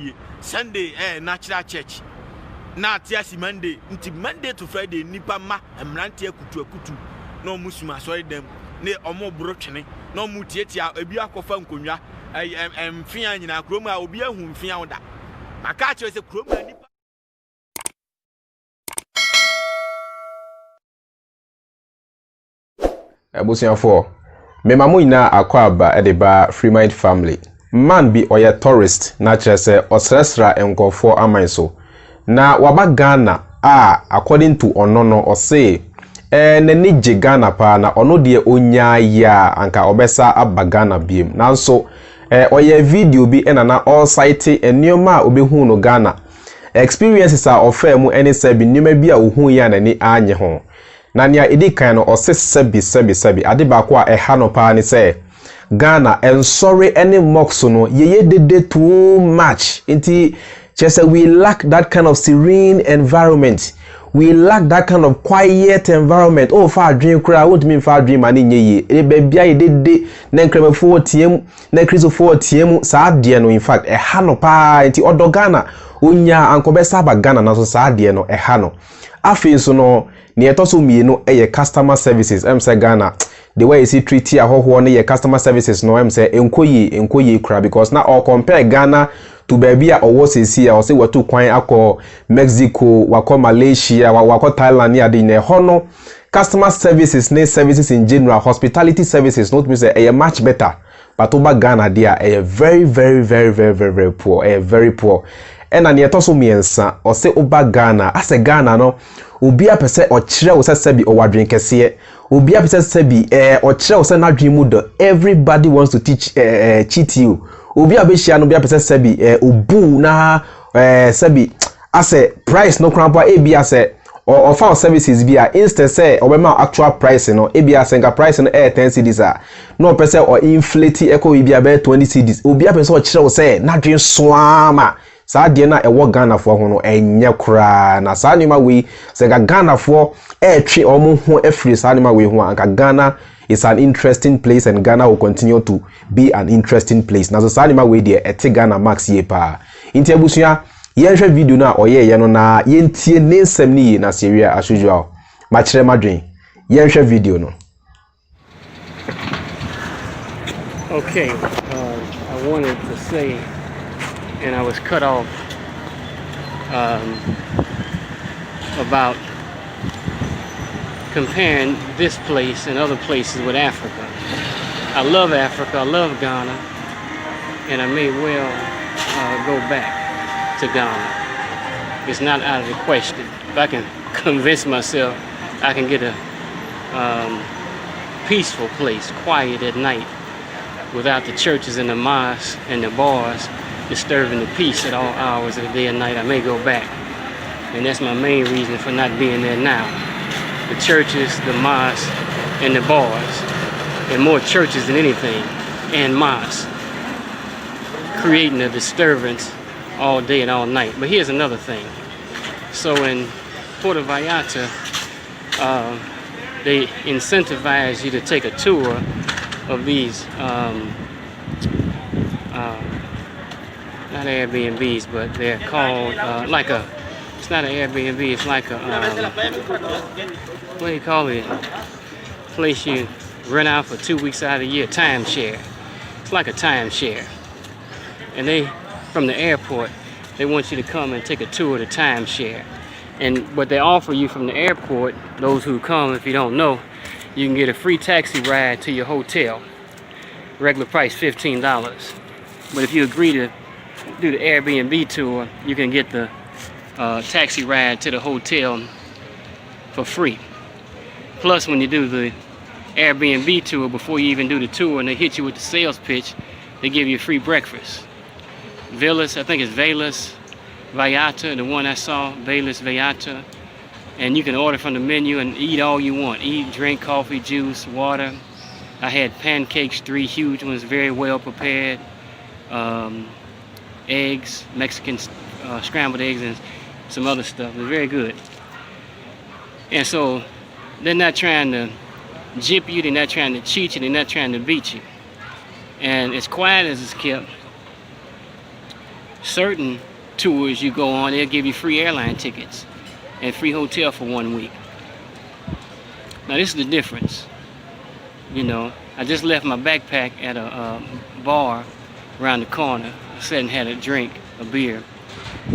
die Sunday natural church na tiasi Monday nti Monday to Friday nipa ma emrante akutu no musuma sorry dem ne omo brotwene no mutietia ebi akofa nkonwa mfia nyina krom a obi ahu mfia woda maka che se krom na nipa Abusiafo me mamu ina akwaba edeba Freemind family man bi oye tourist na chese osresra enkofo amanso na waba Ghana according to onono ose nani je Ghana pa na ono de onya ya anka obesa aba Ghana biem nanso oye video bi na all site enioma obehu no Ghana experiences are offer mu eni se bi nyuma bi a ohu ya nani anye ho na nia edi kan no ose sebi ade ba kwa eha no pa ni se Ghana sorry any mosque no ye dede too much inti just we lack that kind of serene environment. We lack that kind of quiet environment. Oh, far dream cry, won't mean far dream and in ye. Baby, I did Nencreme 4 Necris 4 Sadiano, in fact, a hano pa inti odo Ghana. Unya Uncle Besaba Ghana, na so Sadiano, a hano. Afin so no, near Tosu me no a customer services, say Ghana. The way you see treat here, how one year customer services, no, say enkoye cry because now all compare Ghana to baby or was here or say what to kwine ako Mexico, wako Malaysia, wako Thailand ya de hono customer services in general hospitality services not me say a much better but over Ghana they are very poor very poor and an yetoso miensa or say over Ghana as a Ghana no obi apese o kire wo sebi o wadwen kese obi apese sebi o kire wo se na dwen mu do everybody wants to cheat you obi abehia no bi apese sebi obu na sebi ase price no krampa e bi ase or found services bi a instead say obema actual price no e bi ase nga price no 10 cedis a no pese or inflate eco bi a 20 cedis obi apese o kire wo se na dwen soama saa de na ewo Ghana fo ho no enye kra na saa nima we se ga Ghana fo twe omo ho afiri saa nima we ho anka Ghana is an interesting place and Ghana will continue to be an interesting place na so saa nima we de ete Ghana max ye pa inti abusua yenhwe video na oye ye no na yentie nensem ni na seria as usual ma kire madwen yenhwe video no. Okay, I wanted to say, and I was cut off about comparing this place and other places with Africa. I love Africa, I love Ghana, and I may well go back to Ghana. It's not out of the question. If I can convince myself I can get a peaceful place, quiet at night, without the churches and the mosques and the bars disturbing the peace at all hours of the day and night, I may go back. And that's my main reason for not being there now. The churches, the mosques, and the bars, and more churches than anything, and mosques, creating a disturbance all day and all night. But here's another thing. So in Puerto Vallarta, they incentivize you to take a tour of these not Airbnbs, but they're called like a, it's not an Airbnb, it's like a what do you call it, place you rent out for 2 weeks out of the year, timeshare. It's like a timeshare, and they, from the airport, they want you to come and take a tour of the timeshare. And what they offer you from the airport, those who come, if you don't know, you can get a free taxi ride to your hotel. Regular price $15. But if you agree to do the Airbnb tour, you can get the taxi ride to the hotel for free. Plus, when you do the Airbnb tour, before you even do the tour and they hit you with the sales pitch, they give you a free breakfast. Villas, I think it's Velas Vallarta, the one I saw, Velas Vallarta. And you can order from the menu and eat all you want. Eat, drink, coffee, juice, water. I had pancakes, 3 huge ones, very well prepared. Eggs, Mexican scrambled eggs, and some other stuff. They're very good. And so they're not trying to gyp you, they're not trying to cheat you, they're not trying to beat you. And as quiet as it's kept, certain tours you go on, they'll give you free airline tickets and free hotel for 1 week. Now this is the difference. You know, I just left my backpack at a bar around the corner. I sat and had a drink, a beer,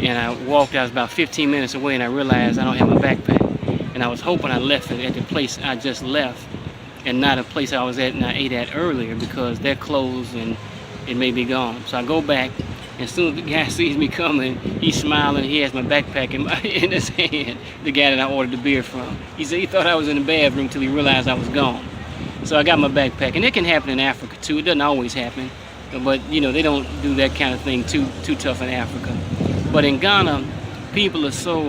and I walked. I was about 15 minutes away, and I realized I don't have my backpack. And I was hoping I left it at the place I just left, and not a place I was at and I ate at earlier, because they're closed and it may be gone. So I go back, and as soon as the guy sees me coming, he's smiling. He has my backpack in his hand. The guy that I ordered the beer from. He said he thought I was in the bathroom till he realized I was gone. So I got my backpack, and it can happen in Africa too. It doesn't always happen, but you know, they don't do that kind of thing too tough in Africa. But in Ghana, people are so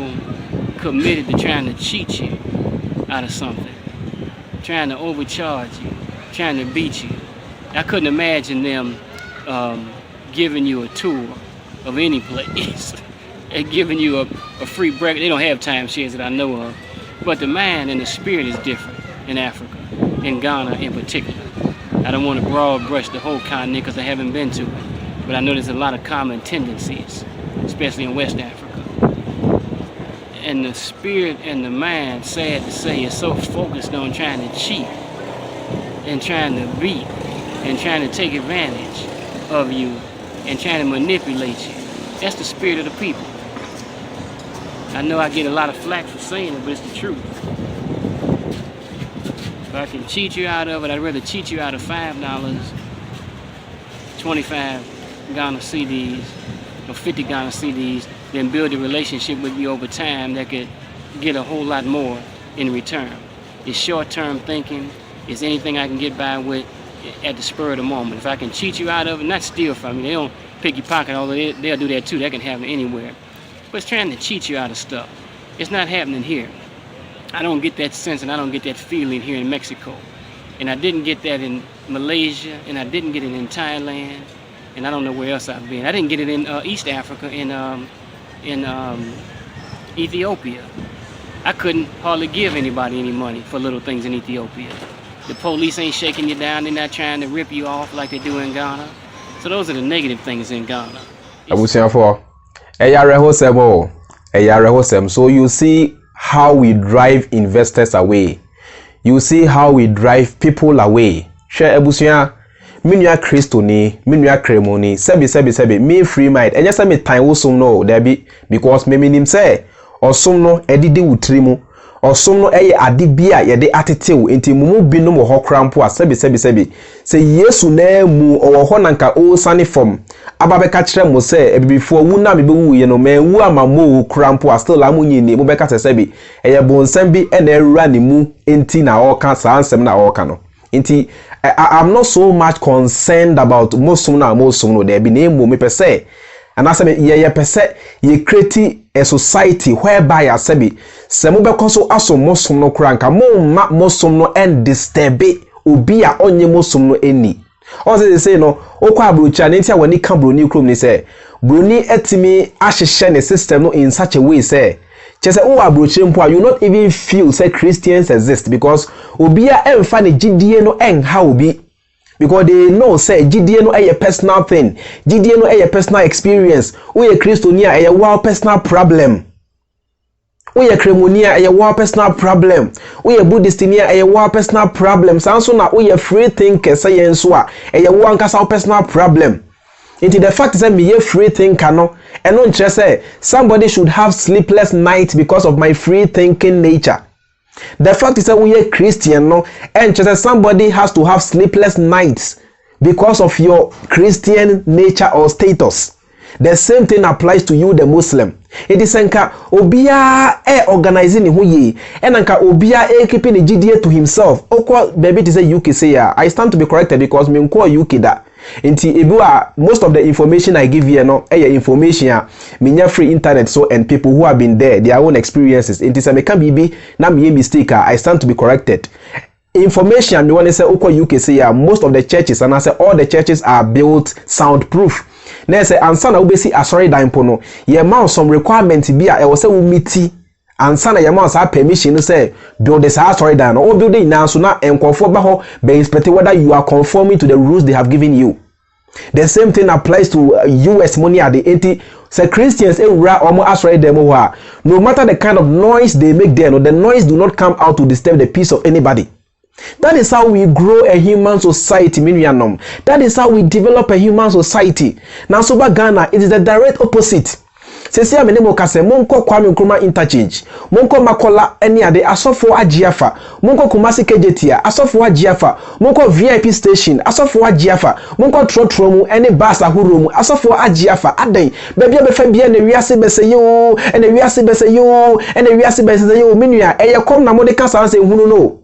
committed to trying to cheat you out of something, trying to overcharge you, trying to beat you. I couldn't imagine them giving you a tour of any place and giving you a free breakfast. They don't have timeshares that I know of, but the mind and the spirit is different in Africa, in Ghana in particular. I don't want to broad brush the whole continent because I haven't been to it, but I know there's a lot of common tendencies, especially in West Africa. And the spirit and the mind, sad to say, is so focused on trying to cheat and trying to beat and trying to take advantage of you and trying to manipulate you. That's the spirit of the people. I know I get a lot of flack for saying it, but it's the truth. If I can cheat you out of it, I'd rather cheat you out of $5, 25 Ghana CDs, or 50 Ghana CDs, than build a relationship with you over time that could get a whole lot more in return. It's short-term thinking. It's anything I can get by with at the spur of the moment. If I can cheat you out of it, not steal from you, they don't pick your pocket, although they'll do that too. That can happen anywhere. But it's trying to cheat you out of stuff. It's not happening here. I don't get that sense, and I don't get that feeling here in Mexico. And I didn't get that in Malaysia, and I didn't get it in Thailand, and I don't know where else I've been. I didn't get it in East Africa, in Ethiopia. I couldn't hardly give anybody any money for little things in Ethiopia. The police ain't shaking you down. They're not trying to rip you off like they do in Ghana. So those are the negative things in Ghana. So you see how we drive investors away. You see how we drive people away. Share ebusia minua Christo ni, minua kremoni, sebi me free mind. Enya se me time wo som no there be, because me nim say osom no edidi wutrimu. Osom no eye ade bia ye de atetew enti mumu binom ho krampo a sebi se Yesu na mu owo ho nanka o sane form ababeka kire mo se ebibifo wu na me be wu ye no me wu amamo krampo a still amunyi ni mo beka sebi eye bonsam bi e na ewura ni mu enti na o ka sa ansem na o ka no enti I'm not so much concerned about mosum no there be name mo me pese and I say ye pese ye create a society whereby asebi se mo be so aso mosum no kranka mo ma mosum no and disturb obi a onye mosum no eni o say no okwa abrocha ne ntia wani ka broni krom ni say broni etimi ahihye ne system no in such a way say chese o abrochi mpo you not even feel say Christians exist because obi a emfa ne gidie no enha obi. Because they know say GDA no a personal thing. GDA no a personal experience. We a Christonia a wow personal problem. We a Cremonia a wow personal problem. We a Buddhistinia a wow personal problem. Sanso na we a free thinker say enswa a wow kasa personal problem. Into the fact that me a free thinker no, and not just say somebody should have sleepless nights because of my free thinking nature. The fact is that we are Christian, no, and just somebody has to have sleepless nights because of your Christian nature or status. The same thing applies to you, the Muslim. It is enka obia organizing who ye, and enka obia keeping the GDA to himself. Okwa baby to say UK say I stand to be corrected because me nko UK da. Inti ebua most of the information I give here no information me free internet so and people who have been there their own experiences. Inti say me can be na me mistake I stand to be corrected. Information me want to say okwa UK say most of the churches and I say all the churches are built soundproof. Na say ansa na obesi asori dan po no ye ma some requirement bi a e wo say wo miti ansa na ye ma sa permission say build this asori dan no building na so na enkofo ba ho be inspect whether you are conforming to the rules they have given you. The same thing applies to US money at the 80. So Christians, no matter the kind of noise they make there, the noise do not come out to disturb the peace of anybody. That is how we grow a human society. That is how we develop a human society. Now, so Ghana, it is the direct opposite. Sesi ya menemo kase monko Kwame Nkrumah interchange monko Makola eni ade asofo agiafa monko Kumasi Kejetia asofo agiafa monko VIP station asofo agiafa monko trotro mu eni bus ahuro mu asofo agiafa adan baabi abefa bia na wiase bese yo ena wiase bese yo ena wiase bese yo menua eye kom na mode kasa anse hunu no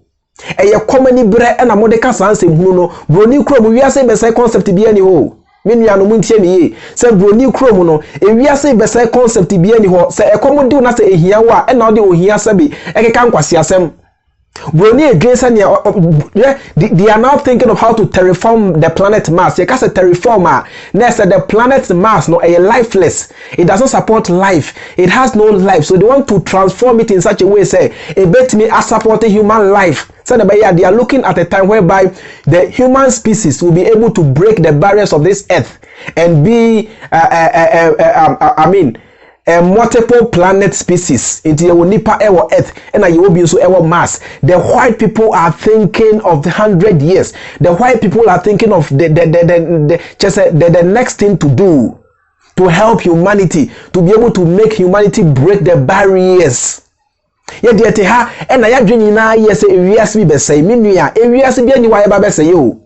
eye kom ani bre ena mode kasa anse hunu no broni kro mu wiase bese concept bia ni ho menua no muntie me ye se broni krom no ewiase bese concept bia ni ho se ekomo di na se ehia wo a na ode ohia sabe ekeka nkwase asem broni edwesa ne they are now thinking of how to terraform the planet Mars. You can say terraformer. Next, the planet Mars no a lifeless. It doesn't support life. It has no life. So they want to transform it in such a way say a bit me as supporting human life. So they are looking at a time whereby the human species will be able to break the barriers of this earth and be multiple planet species into the nipa ewo earth and you will be so ewo Mars. The white people are thinking of 100 years. The white people are thinking of the next thing to do to help humanity, to be able to make humanity break the barriers. Yet yet ha and I dream na yes ewiase be say menua ewiase bia ni wa eba be say yo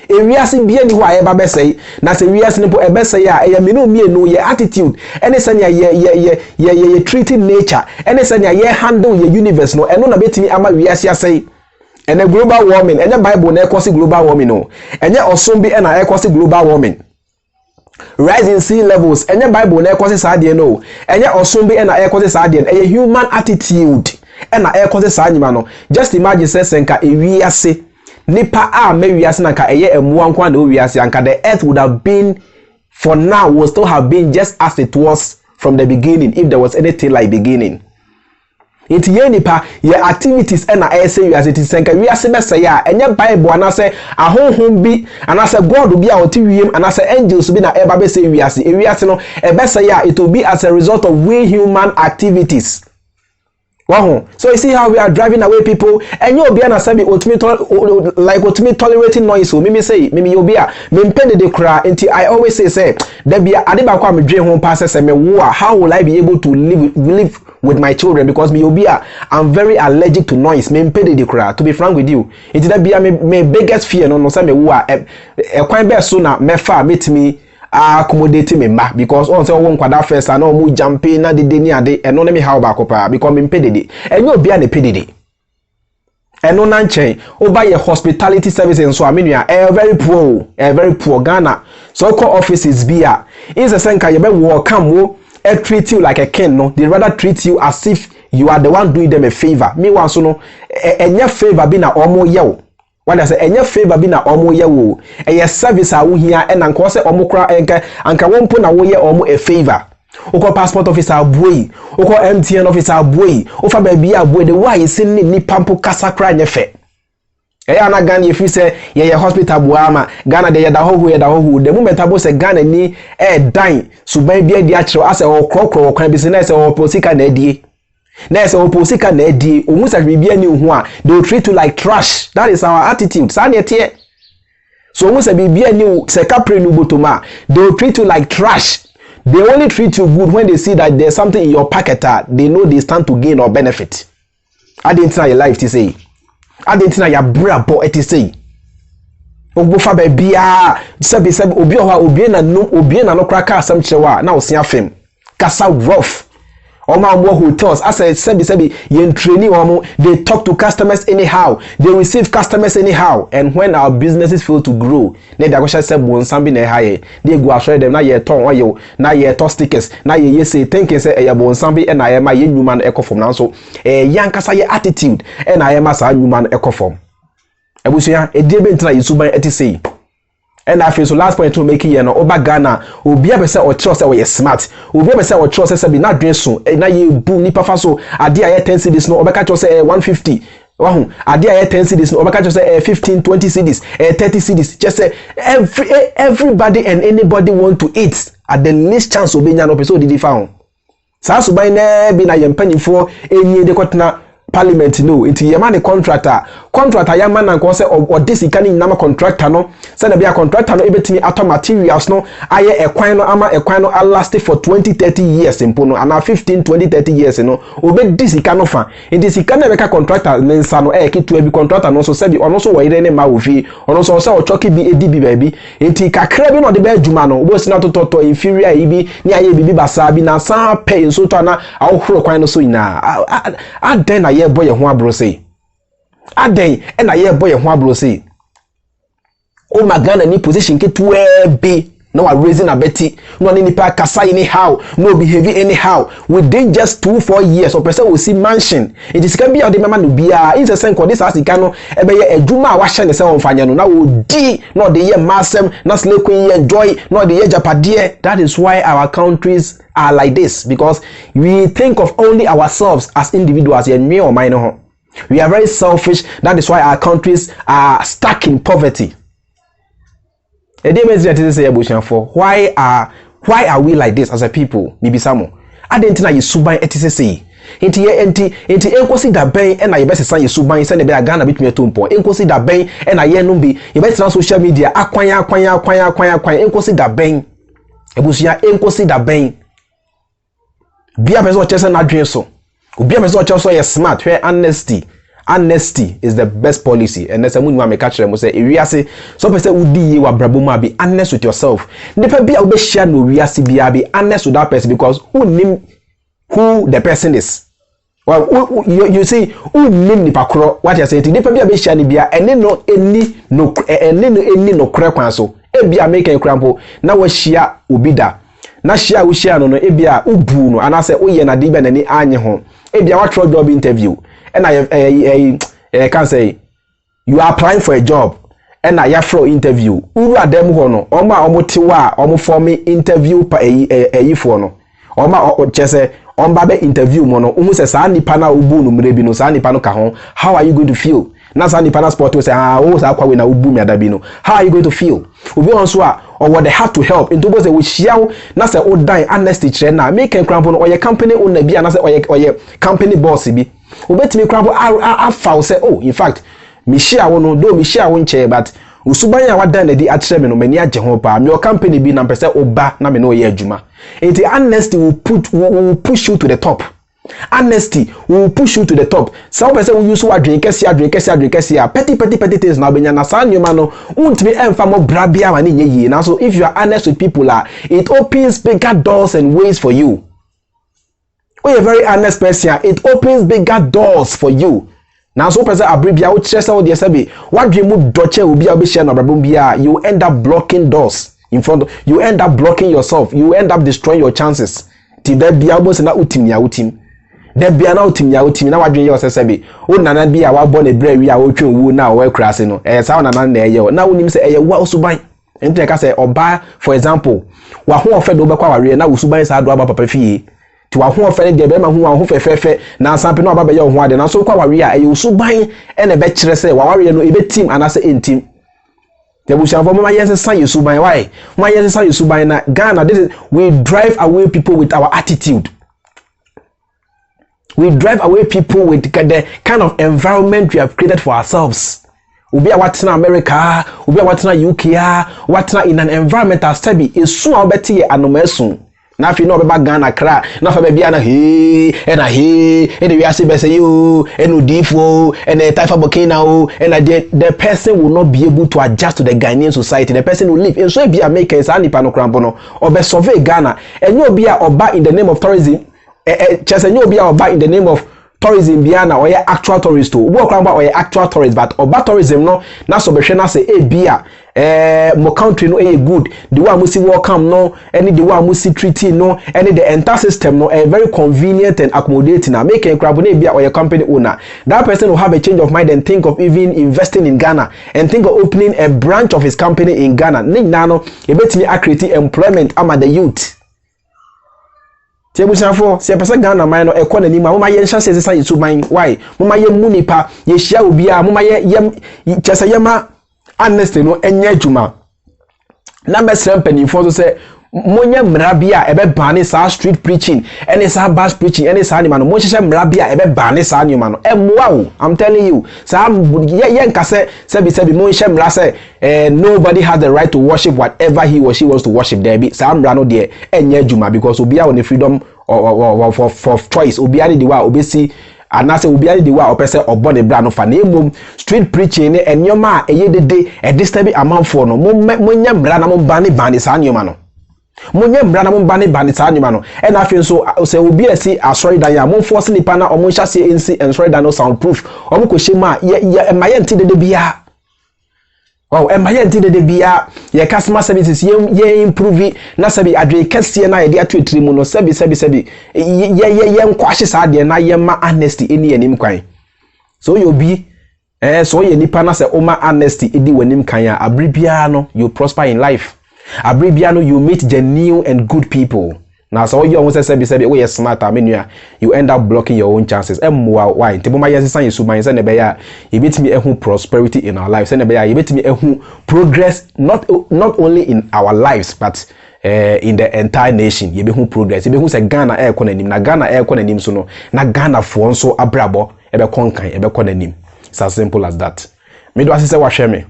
ewiase bia ni wa eba be say na say ewiase ni po ebe say a ye menu mienu ye attitude ene say ye treating nature ene say ye handle ye universe no eno na betimi ama ewiase asay ene global warming ene bible na ekosi global warming no ene osombi ena ekosi global warming. Rising sea levels enye bible na ekosi saade no enye osombi na ekosi saade enye human attitude na ekosi saanyima no. Just imagine say senka ewiase nipa a mewiase na ka eye emuwa nkwa na owiase anka the earth would have been for now will still have been just as it was from the beginning if there was anything like beginning. It ye nipa ye activities na say you as it is senka wiase besa ya enye bible anase ahonhom bi anase god bi a oti wiem anase angels bi na eba be say wiase no ebesa ya it will be as a result of we human activities. Wow. So you see how we are driving away people and you be na say ultimate tolerating noise. So me say me you be a me mpende de kra until I always say there be ade ba kwa me dwen ho pass say me wo how will I be able to live with my children because me obia I'm very allergic to noise. Me mpede de kra to be frank with you. It that be me biggest fear no say me wo e kwan be so na me fa metimi accommodate me ma because on say won kwada first and mu jumping na de ni ade eno na me how ba ko pa because me mpede de enyo obia na pede de eno na nchen oba ye hospitality services so amenua very poor Ghana so call offices bia is a senka ye be welcome wo treat you like a king no they rather treat you as if you are the one doing them a favor me wan so no enye favor bi na omo ye wo what I say enye favor bi na omo ye wo eye service a wo hia e na nko se omo kra anka won na wo ye omo a favor oko passport officer aboyi oko MTN officer aboyi ofa ba bia aboyi the why is ni pampo kasakra nyefe eya na Ghana if you say ye hospital buama Ghana de yeda hohu the moment abo say Ghana ni dan suban bia di akire ase okrokro kwan business oposika na adie na say oposika na adie omu sa bibia ni hu a they will treat you like trash. That is our attitude sa na tie so omu sa bibia ni se kapre nu botoma they will treat you like trash. They only treat you good when they see that there's something in your pocket they know they stand to gain or benefit. I didn't know your life to say. I didn't know your brabo to say. Ogbofa be bia sabi obi na no kraka asam chewa na osia fem. Kasa rough. Oma more hotels as I sabi yen training they talk to customers anyhow, they receive customers anyhow, and when our businesses fail to grow they go say bonsambi na high they go assure them na ye ton oil na ye to stickers na ye say thinking say e bonsambi and I am ye human eco form now so yankasa ye attitude and I am as a human eco form ebusia e die bentina yesuban etise. And I feel so last point to make here no oba Ghana obi abese o trust say we smart obi abese o trust say be na dwen so na ye bu nipa fa so ade aye 10 cedis no obeka trust say 150 Wahu, adia 10 cities, no obaka just say 15, 20 cities, 30 cities. Just say everybody and anybody want to eat at the least chance obinya no person did found. Sa so by na be na yempani for enye de kwatna parliament no into yema contractor ya man nko say or this ikani nyama contractor no say na be a contractor no ebetimi ato materials no aye ekwan no last for 20-30 years impo no ana 15-20-30 years no obe this ikano fa into ikana be ka contractor mensa no kitu bi contractor no so say bi ono so wo ire ne ma wo fi ono so say o choki bi edibi baby into kakra bi no de be adwuma no obo sina toto inferior ibi ni aye bibi basa bi na san pay so to na awhoro kwan no so ina aden na ye boy ho abro say aden na ye boy ho abro say o magana ni position ke to be no are raising a betty no any pa kasa anyhow no behave anyhow within just 2-4 years or person will see mansion it is can be out the mama no bia in the sense this as no e be adwuma wa hye ne se won fanya no na odi no the year masem na slekun enjoy no the year japade. That is why our countries are like this, because we think of only ourselves as individuals and me or mine. We are very selfish. That is why our countries are stuck in poverty. Why are we like this as a people? Maybe some. I didn't know you subai etise. Enti enkosi da ben e na ye bese san ye suban se ne be Ghana bitumi atompo enkosi da ben e na ye no bi ye bese na social media akwan enkosi da ben ebusia enkosi da ben bia person o chese na dwen so obi a person o chese so smart where honesty is the best policy. And there's a moon make catch them say ewiase so person udi ye wa brabo ma be honest with yourself. Nepa bia we share no wiase bia be honest with that person, because who the person is. Well, you see, who name nipa kro what you say nepa bia be share ni bia ene no eni no kra kwan so e bia make en krampo na we share obida na share we share no ebia ubu no anase oye na de bia na ni anye ho ebia wa throw job interview and I can say you are applying for a job and I have for interview uru adem ho no omo tiwa omo form interview pa for no omo chese omba be interview mo no umu se sa nipa na ubu no mrebi no sa nipa no ka ho, how are you going to feel? Na sa nipa na sport we say sa kwa we na ubu mi adabi no, how are you going to feel? Obi on so or what they have to help into both we share na say o die honesty chere na make en crampo no or your company owner bi na say or your company boss bi obetimi crampo afa say oh in fact me share won do me share won chair but usuban ya wadan na di akyere me no mani agye ho pa me your company bi na pese oba na me no ye adwuma. And the honesty will push you to the top. Honesty will push you to the top. Some person will use what drink petty things now benya na san you man no untimi emfa mo brabia mani nye na. So if you are honest with people it opens bigger doors and ways for you. When you're a very honest person, it opens bigger doors for you. Now so person abribia wo chese wo de sabi what dream mu doche obi a be share na brabom bia you end up blocking doors in front of you, end up blocking yourself, you end up destroying your chances. Ti there be almost na utim ya utim. There be na utim ya utim na wadwen your sese o nana bi a wa born a brave wi a wo twen wu na wo krase no sa nana na eye na wonim se eye wa osuban enti ka se oba for example wa ho ofe do be kwa ware na usuban sa do aba papa fie ti wa ho ofe de be ma ho fefefe na sampe na oba be ye ho ade na so kwa ware a eye usuban e na be kire se wa ware no e be team anase entim. The bush of my yes say you subai why? My yes say you subai na Ghana. This is we drive away people with our attitude. We drive away people with the kind of environment we have created for ourselves. We be what's in America, we be what's in UK, what's in an environment as steady is soon better anomesun. Na fi no be Ghana kra na fa be na he and we ase be say you and udifo and the type of volcano and the person will not be able to adjust to the Ghanaian society. The person will live and so be American sa nipa no krampo no or be survey Ghana and you be oba in the name of tourism just you be oba in the name of tourism biana or actual tourist to wo krampo or actual tourist but oba tourism no na so be hwe na say bia mo country no good the one we see welcome no any the one we see treating no any the entire system no very convenient and accommodating na make a crab na bia or your company owner that person will have a change of mind and think of even investing in Ghana and think of opening a branch of his company in Ghana. Ning nano e betimi create employment among the youth. Tebusanfo se pese Ghana man no ekọ na nima moma ye nhya se sesa yesu man why moma ye mu nipa ye hia obi a moma ye chese ye ma honestly no enye adwuma na mesrem panimfo so se monye mrabia ebe bane sa street preaching ene sa bus preaching ene sa nima no monhye mrabia ebe bane sa nima no emwa wo I'm telling you sa ye nkase sebi monhye mra se nobody has the right to worship whatever he or she wants to worship there be sa mra no de enye adwuma because obi a on the freedom for choice obi a de wa obesi anase obi a de wa opese obone bra no fa na emom street preaching ne enyoma a eye dede e disturb amanfo no monye mra na bane sa nyoma no monye mbra na mbane saa nyuma no e na afi nso se obi asi asori dan ya mon force nipa na omon hyase ensi ensori dan no soundproof omo ko hyema ye maye nti dede bia wow e maye nti dede bia ye customer services ye improve na sabi adwe kese na ye de atuetiri mu no sabi ye nkwahye saa de na ye ma honesty eni anim kwan so you obi so ye nipa na se o ma honesty edi wanim kan ya abri bia no you prosper in life. Abribiano, you meet genuine and good people. Now, so you almost said, "Oh, you're smart." I mean, you end up blocking your own chances. Why? Teboma yesi san yesu man say nebeya. You meet me who prosperity in our lives. Say nebeya. You meet me who progress not only in our lives but in the entire nation. You be who progress. You be who say Ghana air konenim. Na Ghana air konenim so no. Na Ghana for so abrabo ebe konkan ebe konenim. It's as simple as that. Me do asise wa share me.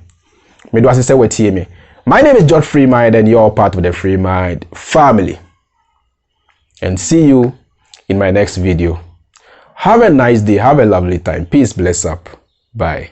Me do asise wa tie me. My name is George Freemind and you're part of the Freemind family. And see you in my next video. Have a nice day. Have a lovely time. Peace, bless up. Bye.